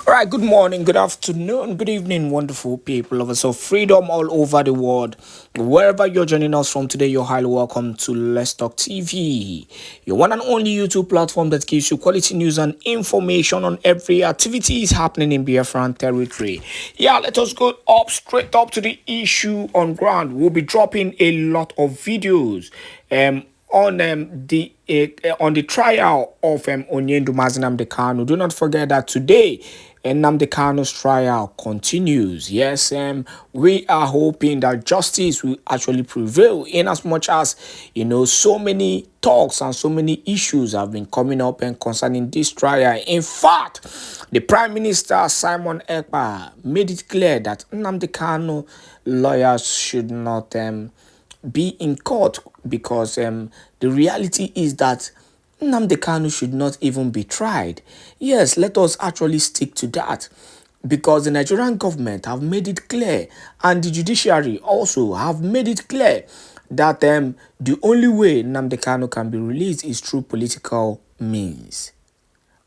All right, good morning, good afternoon, good evening, wonderful people of us of freedom all over the world. Wherever you're joining us from today, you're highly welcome to Let's Talk TV, your one and only YouTube platform that gives you quality news and information on every activity is happening in Biafran territory. Yeah, let us go up straight up to the issue on ground. We'll be dropping a lot of videos. On the trial of Onnyendu Mazi Nnamdi Kanu. Do not forget that today Nnamdi Kanu's trial continues. Yes, we are hoping that justice will actually prevail, in as much as so many talks and so many issues have been coming up and concerning this trial. In fact, the Prime Minister Simon Ekpa made it clear that Nnamdi Kanu lawyers should not be in court, because the reality is that Nnamdi Kanu should not even be tried. Yes, let us actually stick to that, because the Nigerian government have made it clear, and the judiciary also have made it clear, that the only way Nnamdi Kanu can be released is through political means.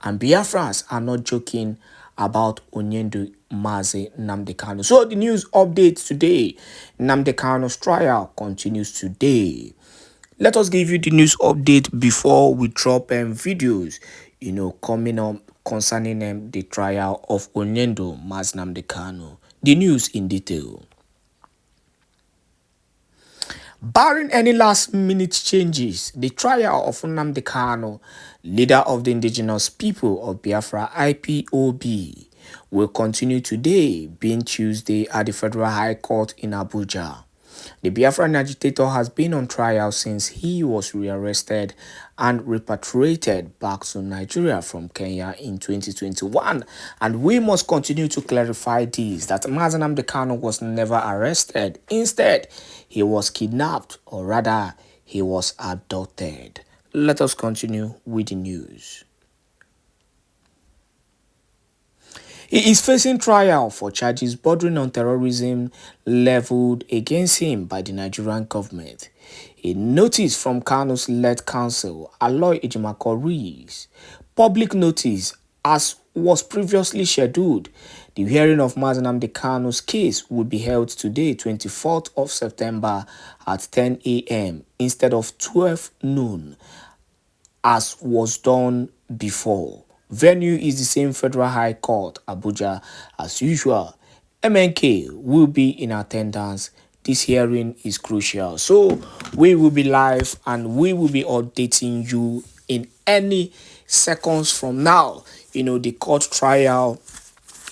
And Biafrans are not joking about Onnyendu Mazi Nnamdi Kanu. So the news updates today. Nnamdi Kanu's trial continues today. Let us give you the news update before we drop videos, coming up concerning the trial of Onnyendu Mazi Nnamdi Kanu. The news in detail. Barring any last-minute changes, the trial of Nnamdi Kanu, leader of the indigenous people of Biafra IPOB, will continue today, being Tuesday, at the Federal High Court in Abuja. The Biafran agitator has been on trial since he was rearrested and repatriated back to Nigeria from Kenya in 2021. And we must continue to clarify this, that Mazi Nnamdi Kanu was never arrested. Instead, he was kidnapped, or rather, he was abducted. Let us continue with the news. He is facing trial for charges bordering on terrorism leveled against him by the Nigerian government. A notice from Kanu's led counsel, Aloy Ejimako, reads, public notice, as was previously scheduled. The hearing of Mazi Nnamdi Kanu's case will be held today, 24th of September at 10 a.m. instead of 12 noon, as was done before. Venue is the same Federal High Court, Abuja, as usual. MNK will be in attendance. This hearing is crucial. So we will be live and we will be updating you in any seconds from now. The court trial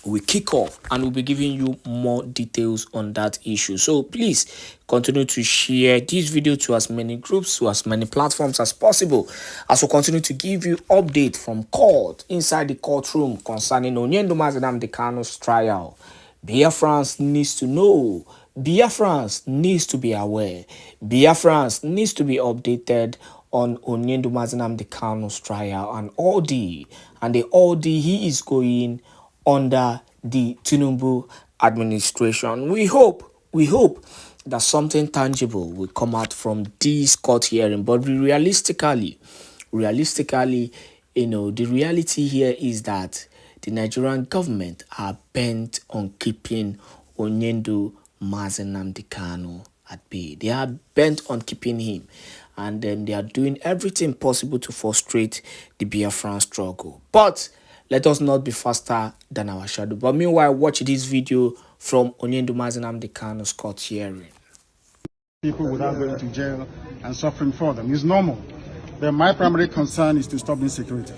will kick off and we'll be giving you more details on that issue. So please continue to share this video to as many groups, to as many platforms as possible, as we continue to give you update from court, inside the courtroom, concerning Onnyendu Mazi Nnamdi Kanu's trial. Biafrans needs to know. Biafrans needs to be aware. Biafrans needs to be updated on Onnyendu Mazi Nnamdi Kanu's trial and the ordeal he is going under the Tinubu administration. We hope that something tangible will come out from this court hearing. But realistically, the reality here is that the Nigerian government are bent on keeping Onnyendu Mazi Nnamdi Kanu at bay. They are bent on keeping him, and they are doing everything possible to frustrate the Biafran struggle. But let us not be faster than our shadow. But meanwhile, watch this video from Onnyendu Mazi Nnamdi Kanu's court hearing. People without going to jail and suffering for them. It's normal. But my primary concern is to stop insecurity.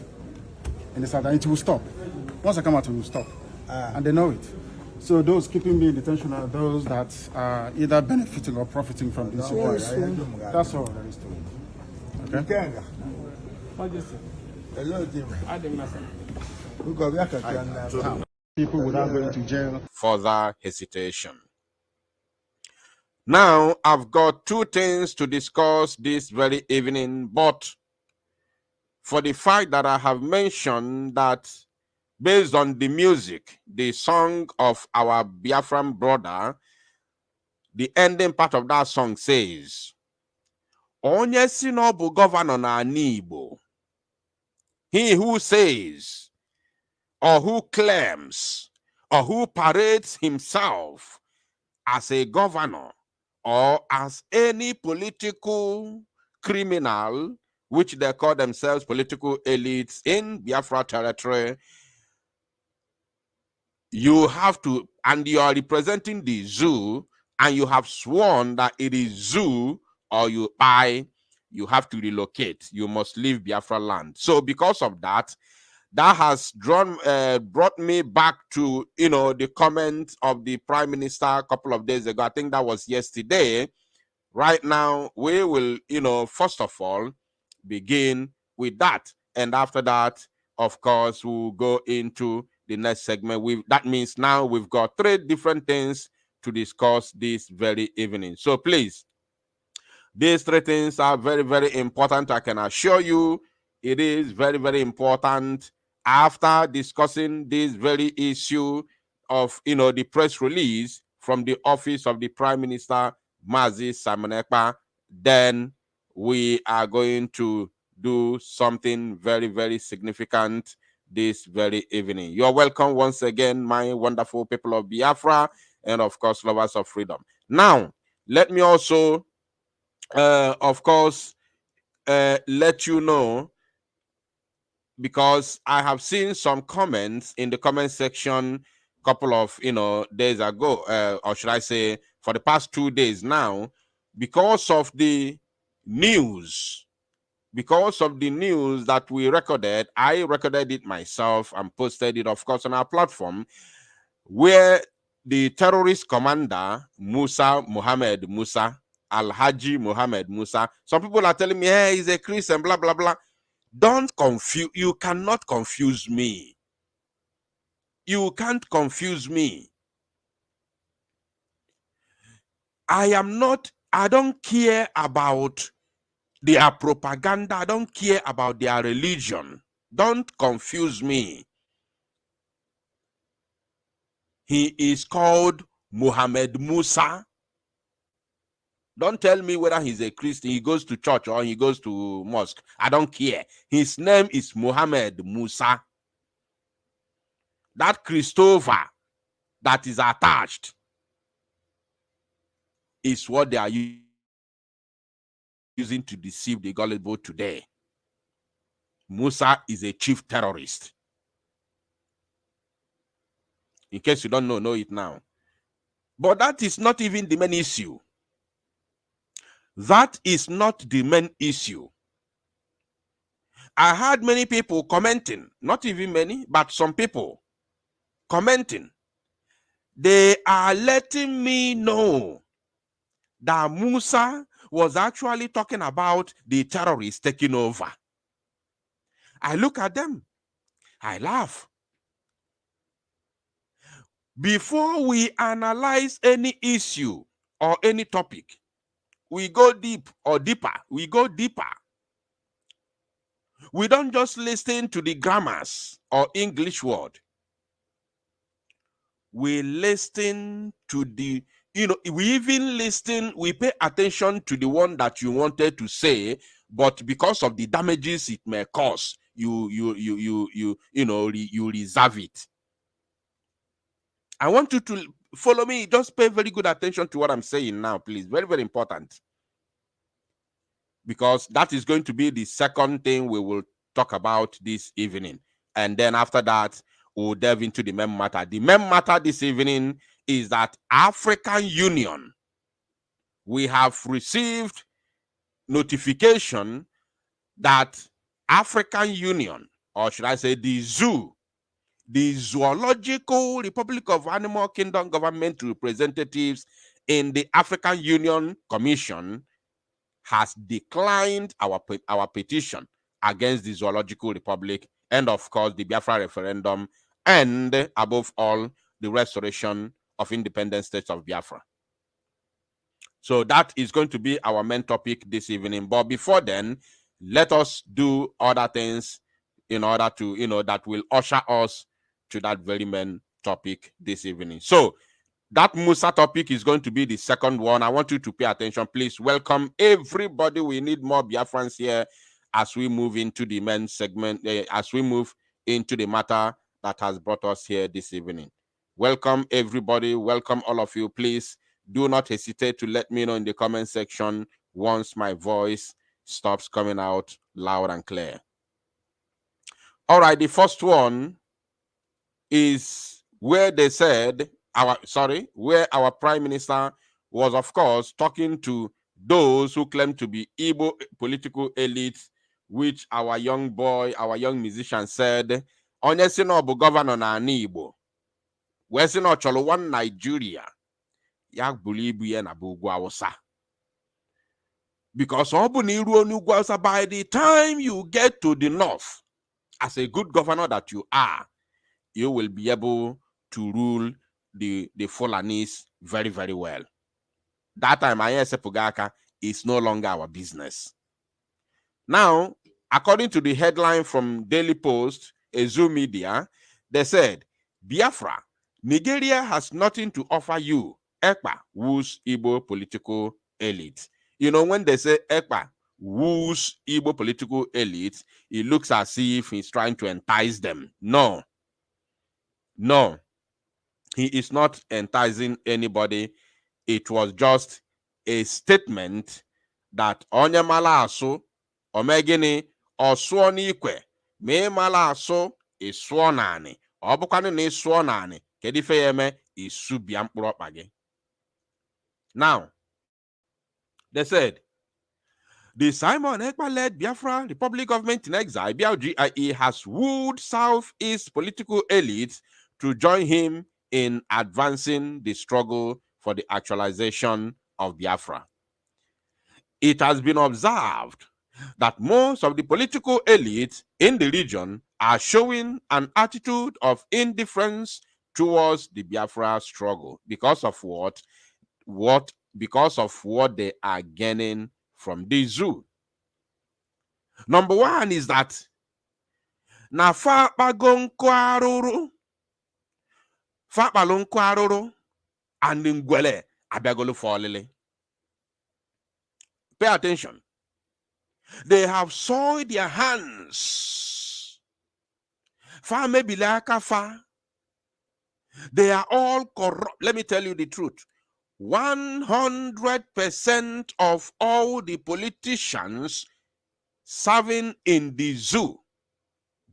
And it's that it will stop. Once I come out, it will stop. And they know it. So those keeping me in detention are those that are either benefiting or profiting from this situation. That's all there is to it. Okay? People without going to jail. Further hesitation. Now, I've got two things to discuss this very evening, but for the fact that I have mentioned that based on the music, the song of our Biafran brother, the ending part of that song says, Onye si na ọ bụ governor n'ala Igbo, he who says or who claims or who parades himself as a governor or as any political criminal, which they call themselves political elites in Biafra territory, you have to, and you are representing the zoo, and you have sworn that it is zoo or you have to relocate. You must leave Biafra land. So because of that, that has brought me back to, the comment of the Prime Minister a couple of days ago. I think that was yesterday. Right now, we will, first of all, begin with that. And after that, of course, we'll go into the next segment. That means now we've got 3 different things to discuss this very evening. So please, these 3 things are very, very important. I can assure you it is very, very important. After discussing this very issue of, the press release from the office of the Prime Minister, Mazi Nnamdi, then we are going to do something very, very significant this very evening. You're welcome once again, my wonderful people of Biafra, and of course, lovers of freedom. Now, let me also of course, let you know, because I have seen some comments in the comment section a couple of days ago, or should I say for the past 2 days now, because of the news. Because of the news that we recorded, I recorded it myself and posted it, of course, on our platform, where the terrorist commander, Al-Haji Mohammed Musa. Some people are telling me, hey, he's a Christian, blah, blah, blah. Don't confuse, you cannot confuse me. You can't confuse me. I don't care about their propaganda. I don't care about their religion. Don't confuse me. He is called Muhammad Musa. Don't tell me whether he's a Christian, he goes to church or he goes to mosque. I don't care. His name is Muhammad Musa. That Christopher that is attached is what they are using to deceive the gullible today. Musa is a chief terrorist. In case you don't know it now. But that is not even the main issue. That is not the main issue. I heard many people commenting, not even many, but some people commenting. They are letting me know that Musa was actually talking about the terrorists taking over. I look at them, I laugh. Before we analyze any issue or any topic, we go deep or deeper. We go deeper. We don't just listen to the grammars or English word. We listen to the, we even listen, we pay attention to the one that you wanted to say, but because of the damages it may cause, you reserve it. I want you to follow me. Just pay very good attention to what I'm saying now, please. Very, very important. Because that is going to be the second thing we will talk about this evening. And then after that, we'll delve into the main matter. The main matter this evening is that African Union, we have received notification that African Union, or should I say the zoo, the Zoological Republic of Animal Kingdom government representatives in the African Union Commission, has declined our petition against the Zoological Republic and, of course, the Biafra referendum, and, above all, the restoration of independent states of Biafra. So that is going to be our main topic this evening. But before then, let us do other things in order to, that will usher us to that very main topic this evening. So that Musa topic is going to be the second one. I want you to pay attention. Please welcome everybody. We need more Biafrans here as we move into the main segment, as we move into the matter that has brought us here this evening. Welcome, everybody. Welcome, all of you. Please do not hesitate to let me know in the comment section once my voice stops coming out loud and clear. All right, the first one is where they said, where our Prime Minister was, of course, talking to those who claim to be Igbo political elites, which our young boy, our young musician said, onye si na ọ bụ gọvanọ na ana Igbo, wee sị na ọ chọrọ one Nigeria, ya buru ibu ya na bụ ugwu Awụsa. Because ọ bụ na iruo n'ugwu Awụsa, by the time you get to the north, as a good governor that you are, you will be able to rule the Fulanis very, very well. That time, Ayese Pugaka is no longer our business. Now, according to the headline from Daily Post, Ezu Media, they said, Biafra, Nigeria has nothing to offer you, Ekpa, who's Igbo political elite. You know, when they say Ekpa, who's Igbo political elite, it looks as if he's trying to entice them. No, he is not enticing anybody. It was just a statement that onye mala asu omegini osuo n'ikwe me mala asu isuo nani obukwanu na isuo nani kedu ife ya eme isu bia mkpụrụ ọkpa gị. Now, they said the Simon Ekpa-led Biafra Republic Government in Exile, BLGIE, has wooed Southeast political elites to join him in advancing the struggle for the actualization of Biafra. It has been observed that most of the political elites in the region are showing an attitude of indifference towards the Biafra struggle because of what they are gaining from the zoo. Number one is that na fakpalonko arụrụ and ngwele abịagolo falele. Pay attention. They have soiled their hands. Fa mebile aka fa. They are all corrupt. Let me tell you the truth. 100% of all the politicians serving in the zoo,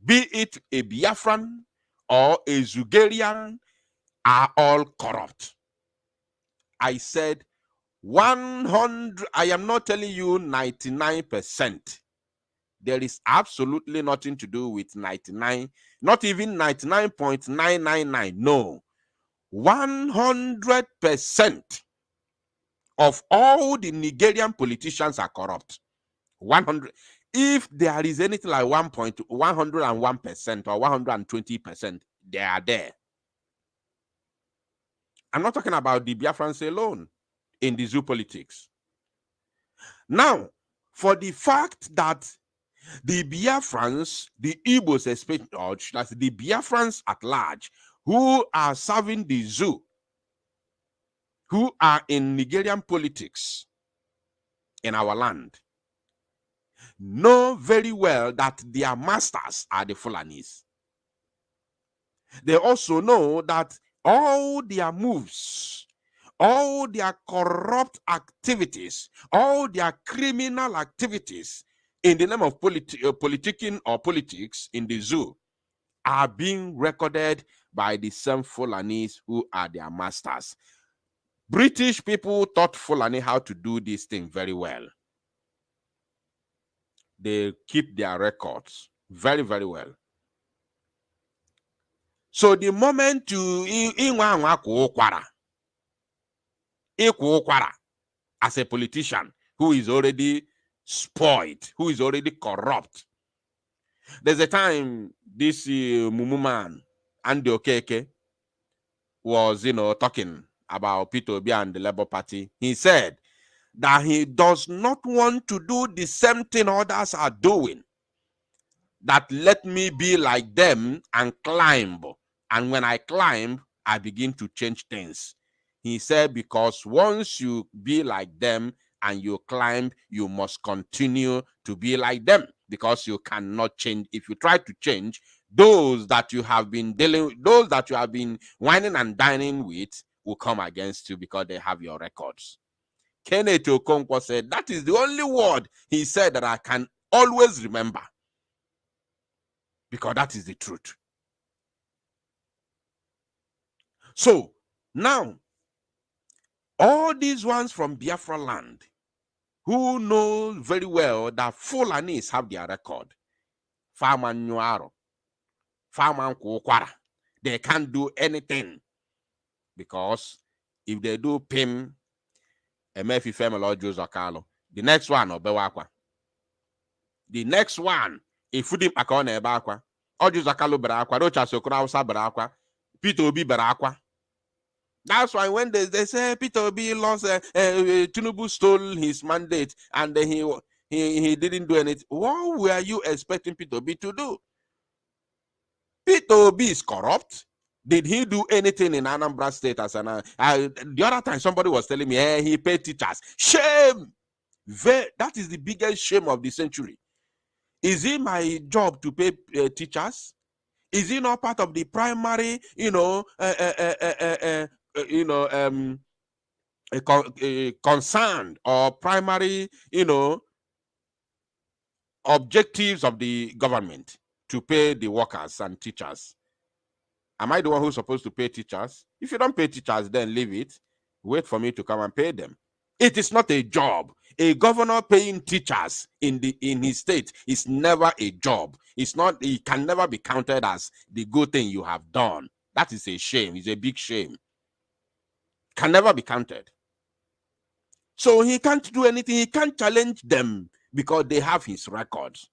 be it a Biafran or a Zugerian, are all corrupt. I said 100. I am not telling you 99%. There is absolutely nothing to do with 99, not even 99.999. No. 100% of all the Nigerian politicians are corrupt. 100. If there is anything like 101% or 120%, they are there. I'm not talking about the Biafrans alone in the zoo politics. Now, for the fact that the Biafrans, the Igbos especially, that's the Biafrans at large, who are serving the zoo, who are in Nigerian politics in our land, know very well that their masters are the Fulanis. They also know that all their moves, all their corrupt activities, all their criminal activities in the name of politicking or politics in the zoo are being recorded by the same Fulanis who are their masters. British people taught Fulani how to do this thing very well. They keep their records very, very well. So the moment you as a politician who is already spoiled, who is already corrupt. There's a time this Mumu man, Andy Okeke, was, talking about Peter Obi and the Labour Party. He said that he does not want to do the same thing others are doing. That let me be like them and climb. And when I climb, I begin to change things. He said, because once you be like them and you climb, you must continue to be like them, because you cannot change. If you try to change, those that you have been those that you have been whining and dining with will come against you because they have your records. Kenneth Okonkwo said, that is the only word he said that I can always remember, because that is the truth. So now, all these ones from Biafra land who know very well that Fulanis have their record, Farman Nuaro, Farman Kukwara, they can't do anything, because if they do PIM, Emefi Femelo Joseph Carlo, the next one Obewakwa. The next one, if Fudim Akone Ebakwa, or Joseph Carlo Berakwa, Rocha Sokra Berakwa, Peter Obi Berakwa. That's why when they say Peter Obi lost, Tinubu stole his mandate and he didn't do anything. What were you expecting Peter Obi to do? Peter Obi is corrupt. Did he do anything in Anambra State? As the other time somebody was telling me, hey, he paid teachers. Shame! That is the biggest shame of the century. Is it my job to pay teachers? Is it not part of the primary, concern or primary, objectives of the government to pay the workers and teachers? Am I the one who's supposed to pay teachers? If you don't pay teachers, then leave it. Wait for me to come and pay them. It is not a job. A governor paying teachers in his state is never a job. It can never be counted as the good thing you have done. That is a shame. It's a big shame. Can never be counted. So he can't do anything. He can't challenge them because they have his records.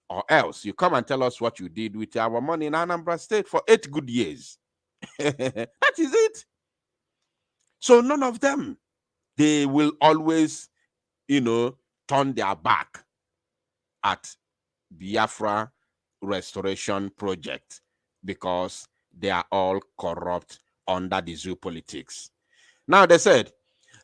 Or else you come and tell us what you did with our money in Anambra State for 8 good years. That is it. So none of them, they will always, turn their back at Biafra restoration project because they are all corrupt under the zoo politics. Now they said,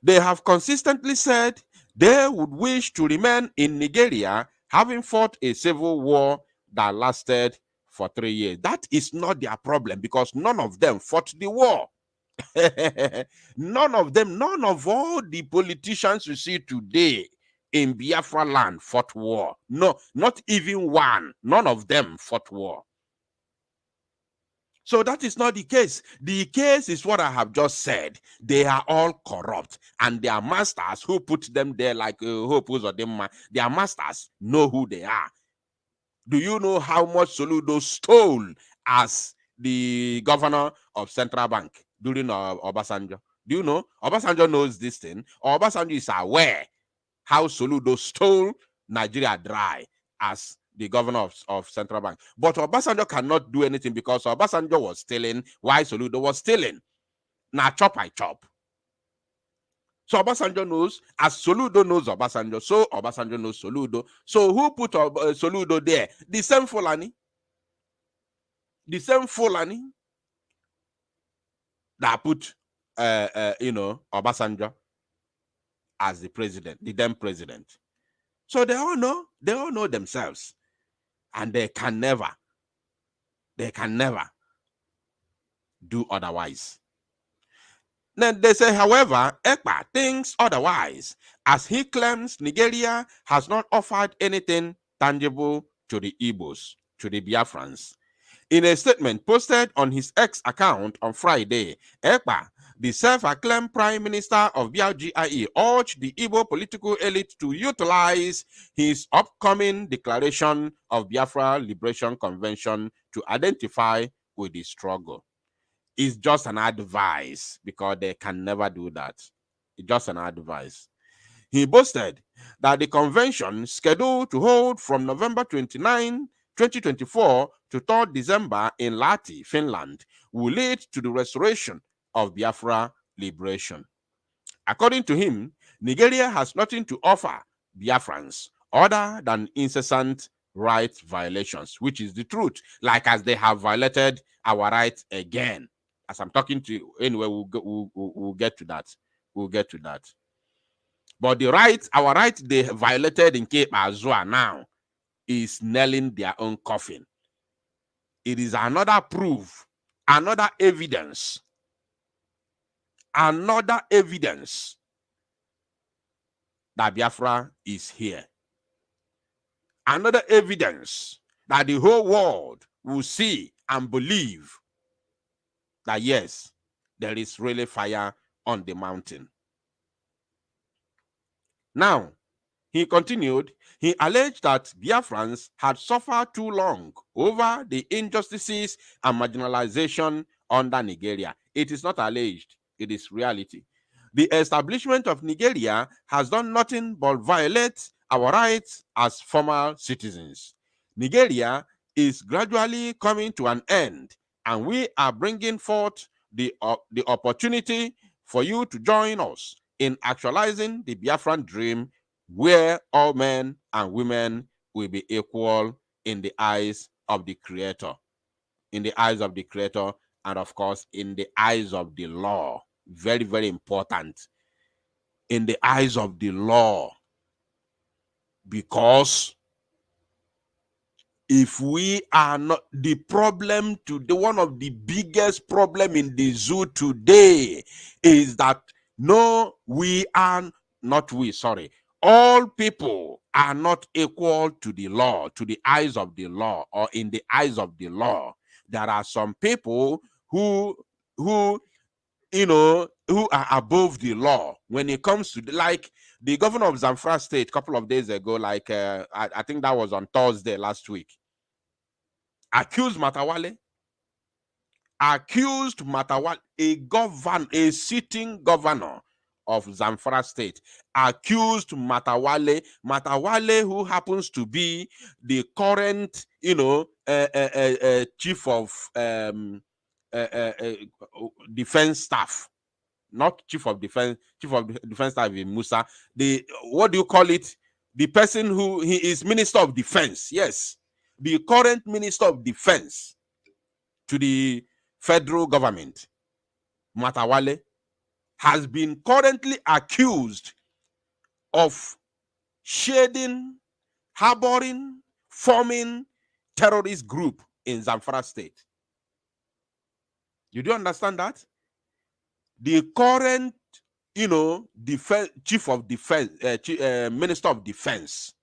they have consistently said they would wish to remain in Nigeria, having fought a civil war that lasted for 3 years. That is not their problem because none of them fought the war. None of them, none of all the politicians you see today in Biafra land fought war. No, not even one. None of them fought war. So that is not the case. The case is what I have just said. They are all corrupt, and their masters who put them there, like Hope Uzodinma, their masters know who they are. Do you know how much Soludo stole as the governor of Central Bank during Obasanjo? Do you know? Obasanjo knows this thing. Obasanjo is aware how Soludo stole Nigeria dry as the governor of Central Bank. But Obasanjo cannot do anything because Obasanjo was stealing while Soludo was stealing. Now chop I chop. So Obasanjo knows, as Soludo knows Obasanjo, so Obasanjo knows Soludo. So who put Soludo there? The same Fulani. The same Fulani that put, Obasanjo as the president, the then president. So they all know themselves. And they can never do otherwise. Then they say, however, Ekpa thinks otherwise, as he claims Nigeria has not offered anything tangible to the Igbos, to the Biafrans. In a statement posted on his X account on Friday, Ekpa, the self-acclaimed Prime Minister of BRGIE, urged the Igbo political elite to utilize his upcoming declaration of Biafra Liberation Convention to identify with the struggle. It's just an advice because they can never do that. It's just an advice. He boasted that the convention, scheduled to hold from November 29, 2024 to 3rd December in Lahti, Finland, will lead to the restoration of Biafra liberation. According to him, Nigeria has nothing to offer Biafrans other than incessant rights violations, which is the truth, like as they have violated our rights again. As I'm talking to you, anyway, we'll get to that. We'll get to that. But the rights, our rights they violated in Cape Azua now is nailing their own coffin. it is another proof, another evidence that Biafra is here. Another evidence that the whole world will see and believe that yes, there is really fire on the mountain. Now, he continued, he alleged that Biafrans had suffered too long over the injustices and marginalization under Nigeria. It is not alleged, it is reality. The establishment of Nigeria has done nothing but violate our rights as former citizens. Nigeria is gradually coming to an end, and we are bringing forth the opportunity for you to join us in actualizing the Biafran dream, where all men and women will be equal in the eyes of the Creator. In the eyes of the Creator, and of course, in the eyes of the law. Very, very important. In the eyes of the law. Because if we are not, the problem today, one of the biggest problem in the zoo today is that all people are not equal to the law, to the eyes of the law, or in the eyes of the law. There are some people who are above the law when it comes to, like the governor of Zamfara State a couple of days ago, like I think that was on Thursday last week, accused Matawale, a sitting governor of Zamfara State, accused Matawale, who happens to be the current, chief of defense staff, not chief of defense staff in Musa. What do you call it? The person who he is minister of defense. Yes, the current minister of defense to the federal government, Matawale, has been currently accused of shading, harboring, forming terrorist group in Zamfara State. You do understand that? The current, chief of defense, minister of defense,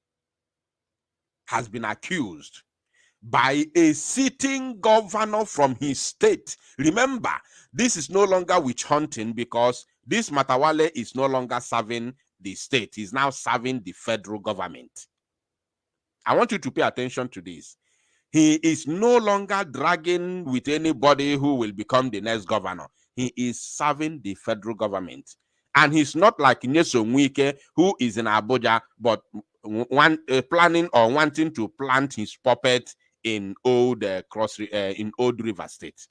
has been accused by a sitting governor from his state. Remember, this is no longer witch hunting, because this Matawale is no longer serving the state. He's now serving the federal government. I want you to pay attention to this. He is no longer dragging with anybody who will become the next governor. He is serving the federal government. And he's not like Nyesom Wike, who is in Abuja, but planning or wanting to plant his puppet in Old River State.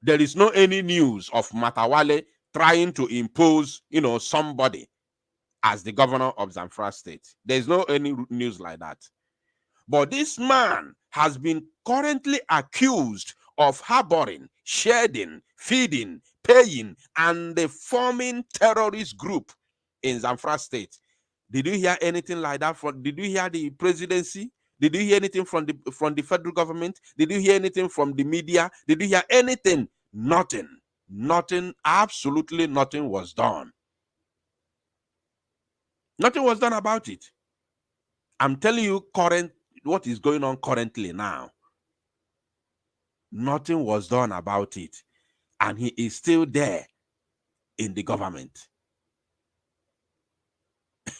There is no any news of Matawale trying to impose, somebody as the governor of Zamfara State. There's no any news like that. But this man has been currently accused of harboring, shedding, feeding, paying, and forming terrorist group in Zamfara State. Did you hear anything like that? Did you hear the presidency? Did you hear anything from the federal government? Did you hear anything from the media? Did you hear anything? Nothing. Nothing. Absolutely nothing was done. Nothing was done about it. I'm telling you, what is going on currently now. Nothing was done about it. And he is still there in the government.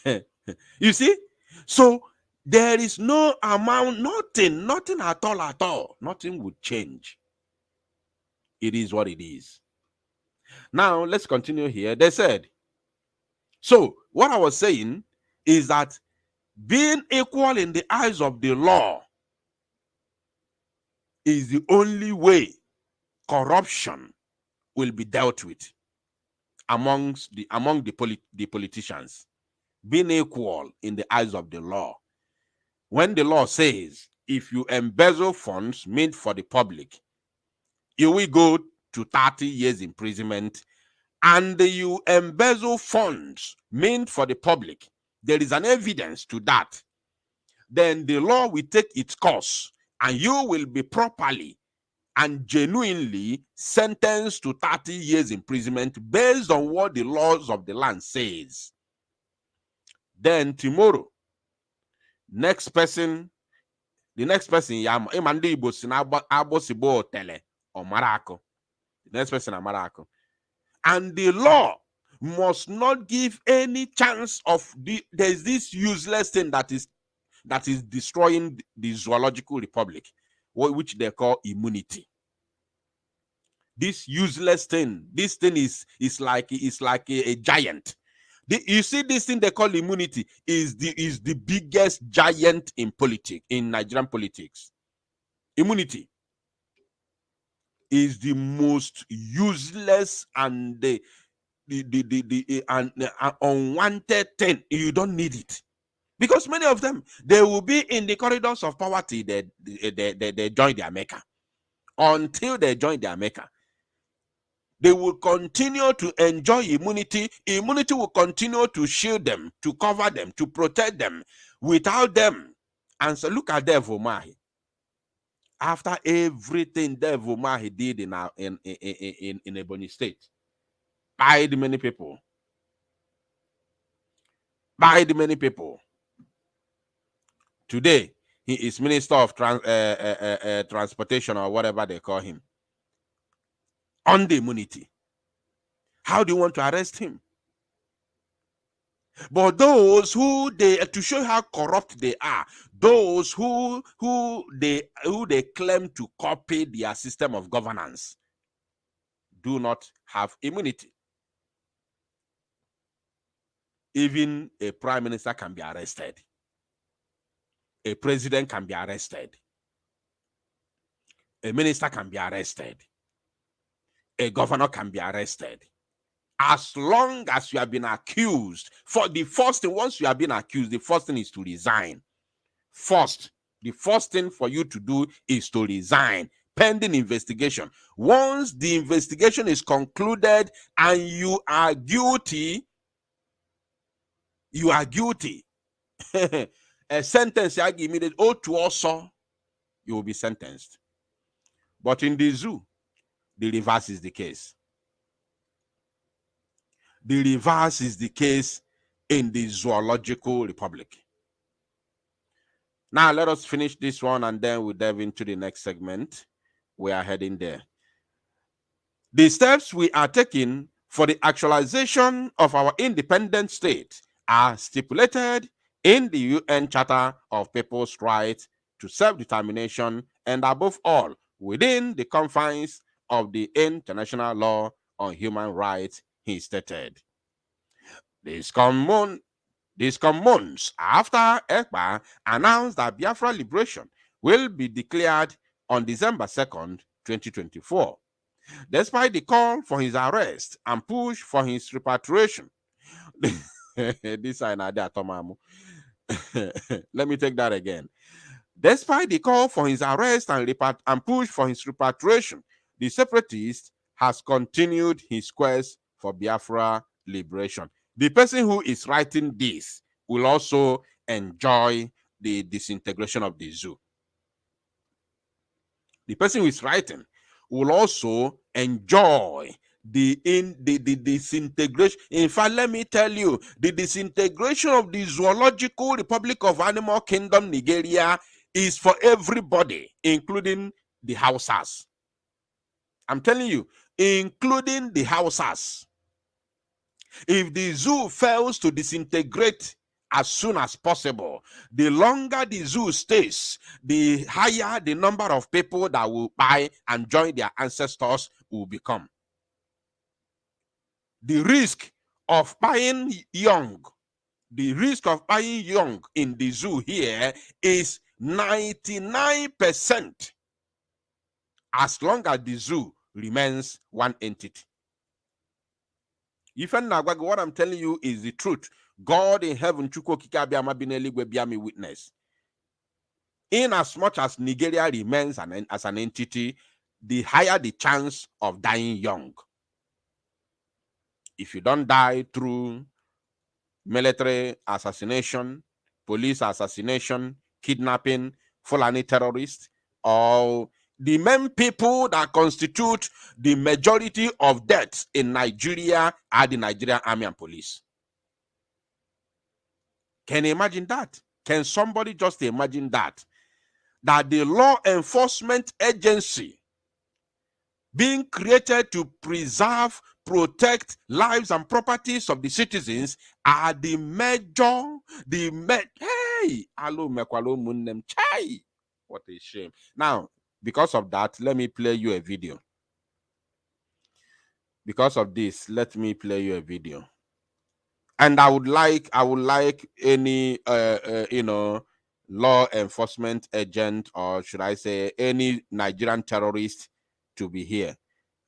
You see? So there is no amount, nothing at all. Nothing would change. It is what it is. Now, let's continue here. They said, so what I was saying is that being equal in the eyes of the law is the only way corruption will be dealt with among the politicians. Being equal in the eyes of the law. When the law says, if you embezzle funds meant for the public, you will go to 30 years imprisonment, and you embezzle funds meant for the public, there is an evidence to that, then the law will take its course and you will be properly and genuinely sentenced to 30 years imprisonment based on what the laws of the land says. Then tomorrow, the next person, Imandi Igbo si na agbosibo tele or marako. The next person marako. And the law must not give any chance of there's this useless thing that is destroying the zoological republic, which they call immunity. This useless thing, this thing is like a giant. You see, this thing they call immunity is the biggest giant in politics, in Nigerian politics. Immunity is the most useless and the unwanted thing. You don't need it, because many of them, they will be in the corridors of poverty. They join their maker. Until they join their maker, they will continue to enjoy immunity. Immunity will continue to shield them, to cover them, to protect them. Without them, and so look at Devil Mahi. After everything Devil Mahi did in Ebonyi State, by the many people, today he is Minister of Transportation, or whatever they call him, on the immunity. How do you want to arrest him? But those who to show how corrupt they are, those who they claim to copy their system of governance, do not have immunity. Even a prime minister can be arrested. A president can be arrested. A minister can be arrested. A governor can be arrested. As long as you have been accused, for the first thing, once you have been accused, the first thing is to resign. The first thing for you to do is to resign, pending investigation. Once the investigation is concluded and you are guilty, a sentence you give me to also, you will be sentenced. But in the zoo, the reverse is the case. The reverse is the case in the zoological republic. Now let us finish this one and then we'll dive into the next segment. We are heading there. The steps we are taking for the actualization of our independent state are stipulated in the UN Charter of People's Right to Self-Determination, and above all, within the confines of the international law on human rights, he stated. This come months after ECPA announced that Biafra liberation will be declared on December 2nd, 2024. Despite the call for his arrest and push for his repatriation. This I know that, Tomamu. Let me take that again. Despite the call for his arrest and push for his repatriation, the separatist has continued his quest for Biafra liberation. The person who is writing this will also enjoy the disintegration of the zoo. The person who is writing will also enjoy the disintegration. In fact, let me tell you, the disintegration of the Zoological Republic of Animal Kingdom, Nigeria, is for everybody, including the Hausas. I'm telling you, including the Hausas. If the zoo fails to disintegrate as soon as possible, the longer the zoo stays, the higher the number of people that will buy and join their ancestors will become. The risk of buying young, in the zoo here is 99%, as long as the zoo remains one entity. What I'm telling you is the truth. God in heaven, witness. In as much as Nigeria remains as an entity, the higher the chance of dying young. If you don't die through military assassination, police assassination, kidnapping, Fulani terrorists, or the main people that constitute the majority of deaths in Nigeria are the Nigerian army and police. Can you imagine that? Can somebody just imagine that? That the law enforcement agency being created to preserve, protect lives and properties of the citizens are the hey, alo mekwalo munnem chai. What a shame. Now, because of that, let me play you a video. Because of this, let me play you a video. And I would like any law enforcement agent, or should I say any Nigerian terrorist, to be here.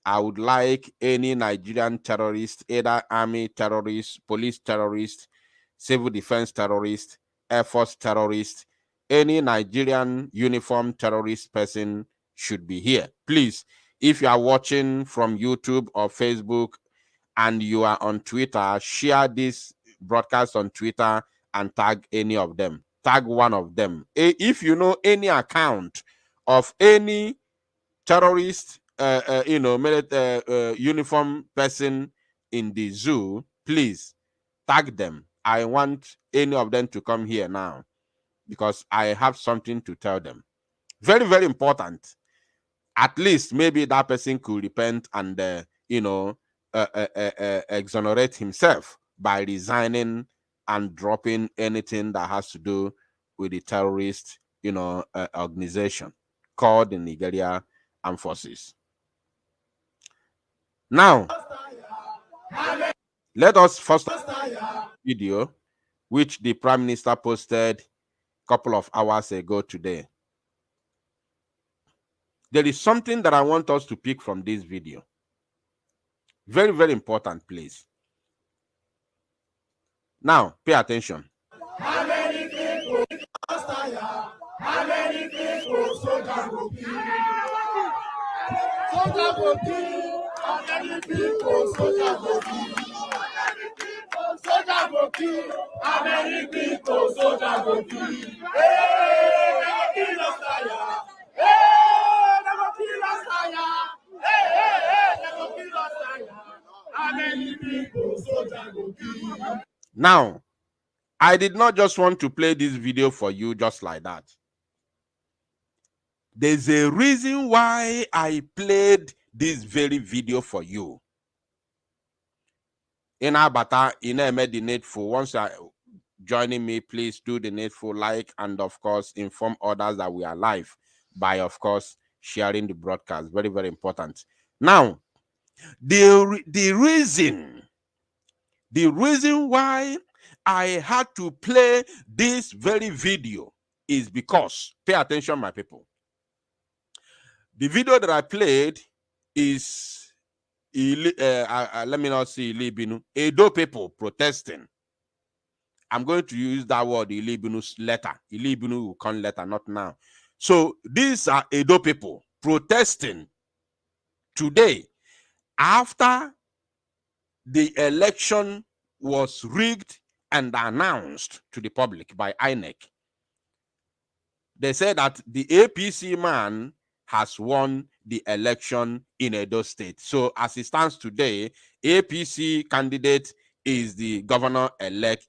I would like any Nigerian terrorist, either army terrorist, police terrorist, civil defense terrorist, Air Force terrorist, any Nigerian uniform terrorist person should be here. Please, if you are watching from YouTube or Facebook and you are on Twitter, share this broadcast on Twitter and tag any of them. Tag one of them. If you know any account of any terrorist, uniform person in the zoo, please tag them. I want any of them to come here now because I have something to tell them. Very, very important. At least maybe that person could repent and, exonerate himself by resigning and dropping anything that has to do with the terrorist, organization called the Nigeria Armed Forces. Now, let us first video which the Prime Minister posted a couple of hours ago today. There is something that I want us to pick from this video. Very, very important, please. Now, pay attention. How many people How many people soldiers will kill? Soldiers will kill. How many people soldiers will kill? Soldiers will kill. How many people soldiers will kill? Hey, they will kill us, fire. Hey, they will kill us, fire. Hey, they will kill us, fire. How many people soldiers will kill? Now, I did not just want to play this video for you just like that. There's a reason why I played this very video for you. In Abata, made the needful. Once you are joining me, please do the needful, like, and of course, inform others that we are live by, of course, sharing the broadcast. Very, very important. Now, the reason why I had to play this very video is because, pay attention, my people. The video that I played is, let me not say Ilibinu, Edo people protesting. I'm going to use that word, Ilibinu's letter. Ilibinu will come later, not now. So these are Edo people protesting today after the election was rigged and announced to the public by INEC. They said that the APC man has won the election in Edo State. So as it stands today, APC candidate is the governor-elect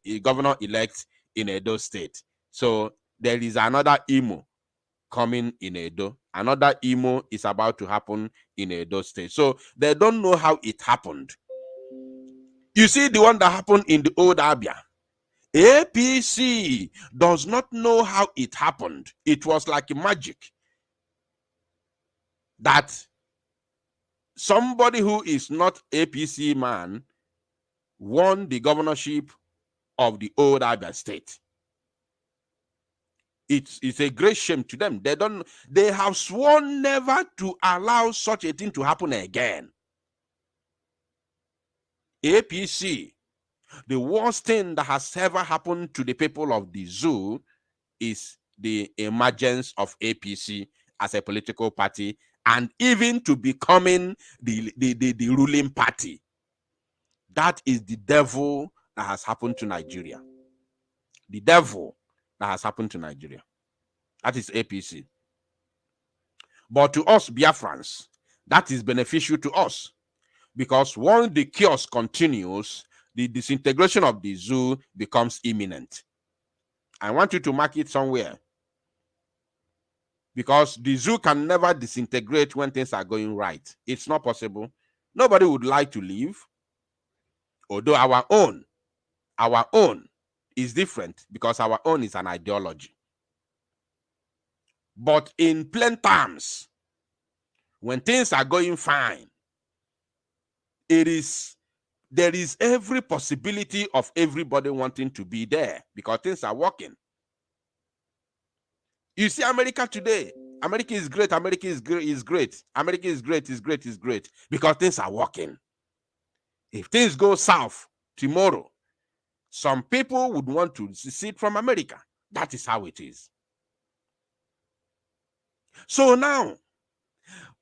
in Edo State. So there is another Imo coming in Edo. Another Imo is about to happen in Edo State. So they don't know how it happened. You see the one that happened in the old Abia. APC does not know how it happened. It was like magic that somebody who is not APC man won the governorship of the old Abia State. It's a great shame to them. They have sworn never to allow such a thing to happen again. APC, the worst thing that has ever happened to the people of the zoo is the emergence of APC as a political party and even to becoming the ruling party. That is the devil that has happened to Nigeria. The devil that has happened to Nigeria. That is APC. But to us Biafrans, that is beneficial to us, because once the chaos continues, the disintegration of the zoo becomes imminent. I want you to mark it somewhere, because the zoo can never disintegrate when things are going right. It's not possible. Nobody would like to leave, although our own is different, because our own is an ideology. But in plain terms, when things are going fine, there is every possibility of everybody wanting to be there because things are working. You see America today. America is great. America is great. America is great because things are working. If things go south tomorrow, some people would want to secede from America. That is how it is. So now,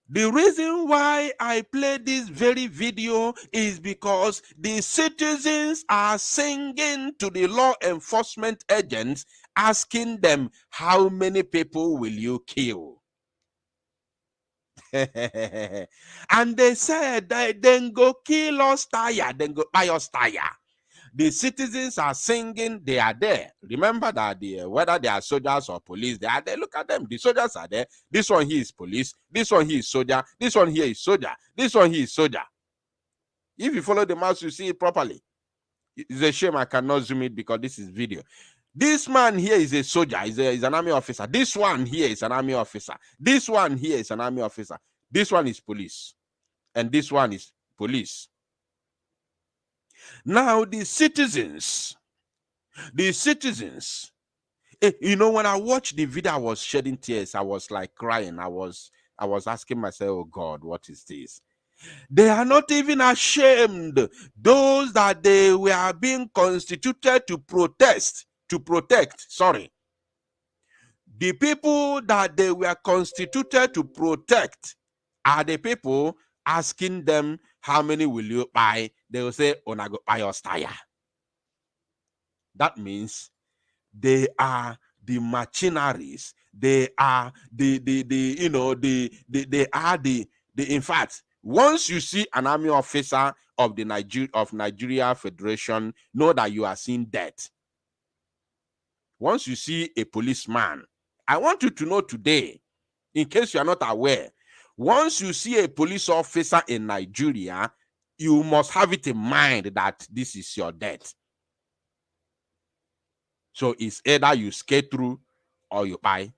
the reason why I play this very video is because the citizens are singing to the law enforcement agents, asking them, how many people will you kill? And they said, then go kill us tire, then go buy us tire. The citizens are singing, they are there. Remember that whether they are soldiers or police, they are there. Look at them. The soldiers are there. This one here is police. This one here is soldier. This one here is soldier. This one here is soldier. If you follow the mouse, you see it properly. It's a shame I cannot zoom it because this is video. This man here is a soldier, is an army officer. This one here is an army officer. This one here is an army officer. This one is police. And this one is police. Now the citizens, you know, when I watched the video, I was shedding tears. I was like crying. I was asking myself, oh God, what is this? They are not even ashamed. Those that they were being constituted to protect. The people that they were constituted to protect are the people asking them, how many will you buy? They will say, oh, I go buy your tire. That means they are the machineries. They are in fact, once you see an army officer of the Nigeria Federation, know that you are seeing death. Once you see a policeman, I want you to know today, in case you are not aware, once you see a police officer in Nigeria, you must have it in mind that this is your death. So it's either you skate through or you buy.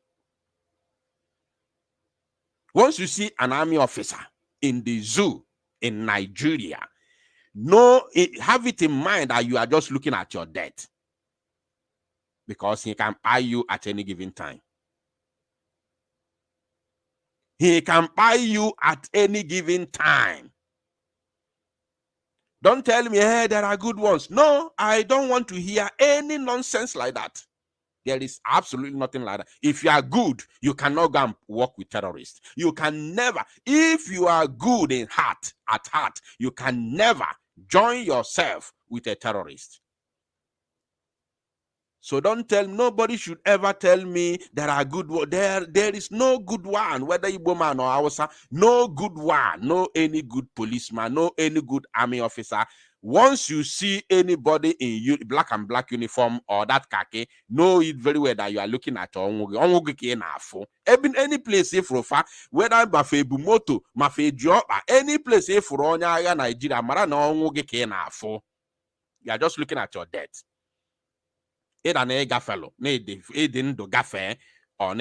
Once you see an army officer in the zoo in Nigeria, have it in mind that you are just looking at your death, because he can buy you at any given time. He can buy you at any given time. Don't tell me, hey, there are good ones. No, I don't want to hear any nonsense like that. There is absolutely nothing like that. If you are good, you cannot go and work with terrorists. You can never. If you are good at heart, you can never join yourself with a terrorist. So don't tell, nobody should ever tell me there are good ones. There is no good one, whether Igbo man or Hausa, no good one, no any good policeman, no any good army officer. Once you see anybody in black and black uniform or that khaki, know it very well that you are looking at any place if rofa, whether mafe bumoto, mafe joba, any place if ronya Nigeria, mara na you are just looking at your death. Either na fellow, gafe or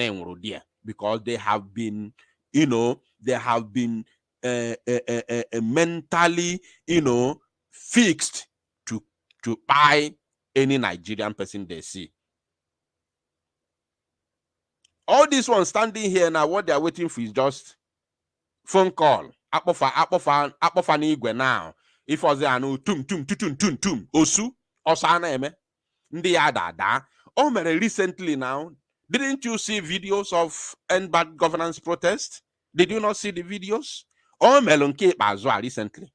because they have been, mentally, fixed to buy any Nigerian person they see. All these ones standing here now, what they are waiting for is just phone call. Apofa n'igwe now. If was there no tum osu osana eme. Ndi ada. Oh, recently now, didn't you see videos of end bad governance protest? Did you not see the videos? Oh, melonke bazwa recently.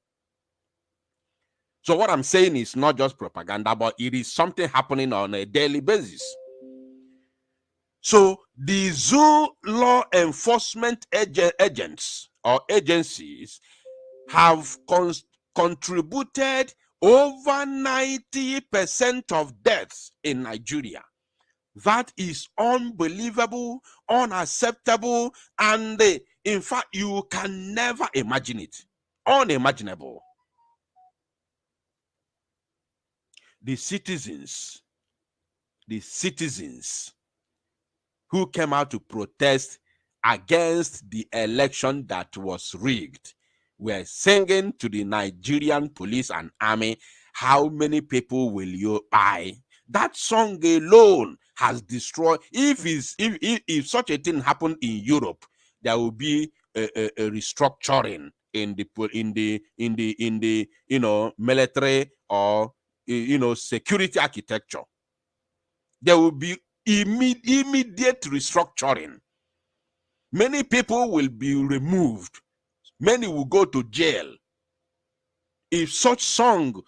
So what I'm saying is not just propaganda, but it is something happening on a daily basis. So the zoo law enforcement agents or agencies have contributed over 90% of deaths in Nigeria. That is unbelievable, unacceptable, and in fact, you can never imagine it. Unimaginable. The citizens who came out to protest against the election that was rigged were singing to the Nigerian police and army, "How many people will you buy?" That song alone has destroyed. If such a thing happened in Europe, there will be a restructuring in the military or security architecture. There will be immediate restructuring. Many people will be removed. Many will go to jail. If such song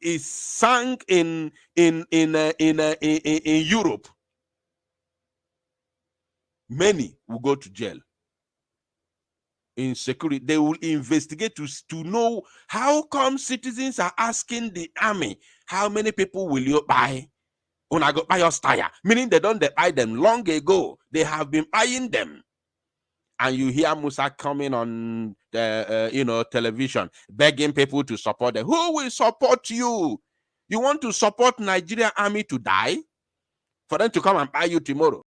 is sung in Europe, many will go to jail. In security, they will investigate to know how come citizens are asking the army, "How many people will you buy?" When I go buy your tire, meaning they don't buy them long ago. They have been buying them. And you hear Musa coming on the television begging people to support them. Who will support you? You want to support Nigerian army to die? For them to come and buy you tomorrow?